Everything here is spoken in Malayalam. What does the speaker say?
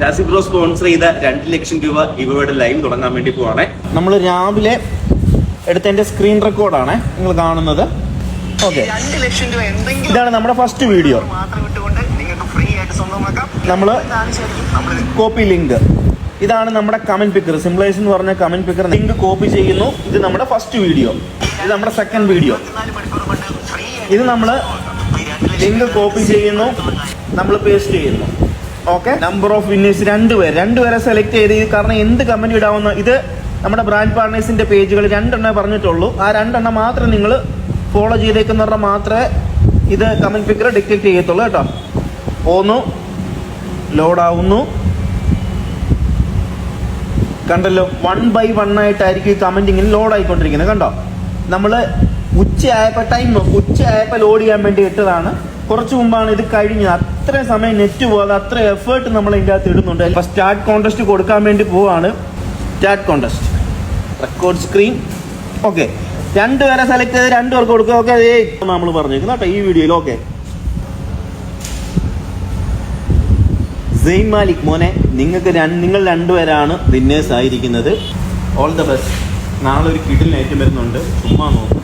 ചാസി ബ്രോ സ്പോൺസർ ചെയ്ത 2 ലക്ഷം രൂപ ഇവയുടെ ലൈവ് തുടങ്ങാൻ വേണ്ടി പോവാണേ. നമ്മൾ രാവിലെ എടുത്തതിന്റെ സ്ക്രീൻ റെക്കോർഡാണ് നിങ്ങൾ കാണുന്നത്. ഓക്കെ, ഇതാണ് നമ്മുടെ ഫസ്റ്റ് വീഡിയോ. നമ്മൾ കോപ്പി ലിങ്ക്, ഇതാണ് നമ്മുടെ കമന്റ് പിക്കർ. സിംപ്ലൈസ് എന്ന് പറഞ്ഞ കമന്റ് പിക്കർ ലിങ്ക് കോപ്പി ചെയ്യുന്നു. ഇത് നമ്മുടെ ഫസ്റ്റ് വീഡിയോ, ഇത് നമ്മുടെ സെക്കൻഡ് വീഡിയോ. ഇത് നമ്മൾ ലിങ്ക് കോപ്പി ചെയ്യുന്നു, നമ്മൾ പേസ്റ്റ് ചെയ്യുന്നു. ഓക്കെ, നമ്പർ ഓഫ് വിന്നേഴ്സ് 2 പേരെ സെലക്ട് ചെയ്ത്, കാരണം എന്ത് കമന്റ് ഇടാവുന്ന, ഇത് നമ്മുടെ ബ്രാൻഡ് പാർട്ട്നേഴ്സിന്റെ പേജുകൾ 2 പറഞ്ഞിട്ടുള്ളൂ. ആ 2 മാത്രം നിങ്ങൾ ഫോളോ ചെയ്തേക്കുന്നവരുടെ മാത്രമേ ഇത് കമന്റ് പിക്കർ ഡിറ്റക്ട് ചെയ്യത്തുള്ളൂ കേട്ടോ. പോന്നു, ലോഡാവുന്നു, കണ്ടല്ലോ. 1 by 1 ആയിട്ടായിരിക്കും ഈ കമന്റ് ഇങ്ങനെ ലോഡ് ആയിക്കൊണ്ടിരിക്കുന്നത്. കണ്ടോ, നമ്മൾ ഉച്ചയായപ്പോൾ ലോഡ് ചെയ്യാൻ വേണ്ടി ഇട്ടതാണ്. കുറച്ച് മുമ്പാണ് ഇത് കഴിഞ്ഞത്. അത്രയും സമയം നെറ്റ് പോകാതെ അത്ര എഫേർട്ട് നമ്മൾ ഇതിൻ്റെ അകത്ത് ഇടുന്നുണ്ട്. അപ്പൊ സ്റ്റാർട്ട് കോൺടെസ്റ്റ് കൊടുക്കാൻ വേണ്ടി പോവാണ്. Start contest, record screen. Okay, 2 പേരെ സെലക്ട് ചെയ്ത് 2 പേർക്ക് കൊടുക്കുക. ഓക്കെ, അതേ നമ്മൾ പറഞ്ഞേക്കുന്നു കേട്ടോ ഈ വീഡിയോയിൽ. ഓക്കെ, സെയിം മാലിക് മോനെ, നിങ്ങൾ 2 പേരാണ് വിന്നേഴ്സ് ആയിരിക്കുന്നത്. All the best. നാളെ ഒരു കിഡിൽ നൈറ്റ് വരുന്നുണ്ട്, ചുമ്മാ നോക്കും.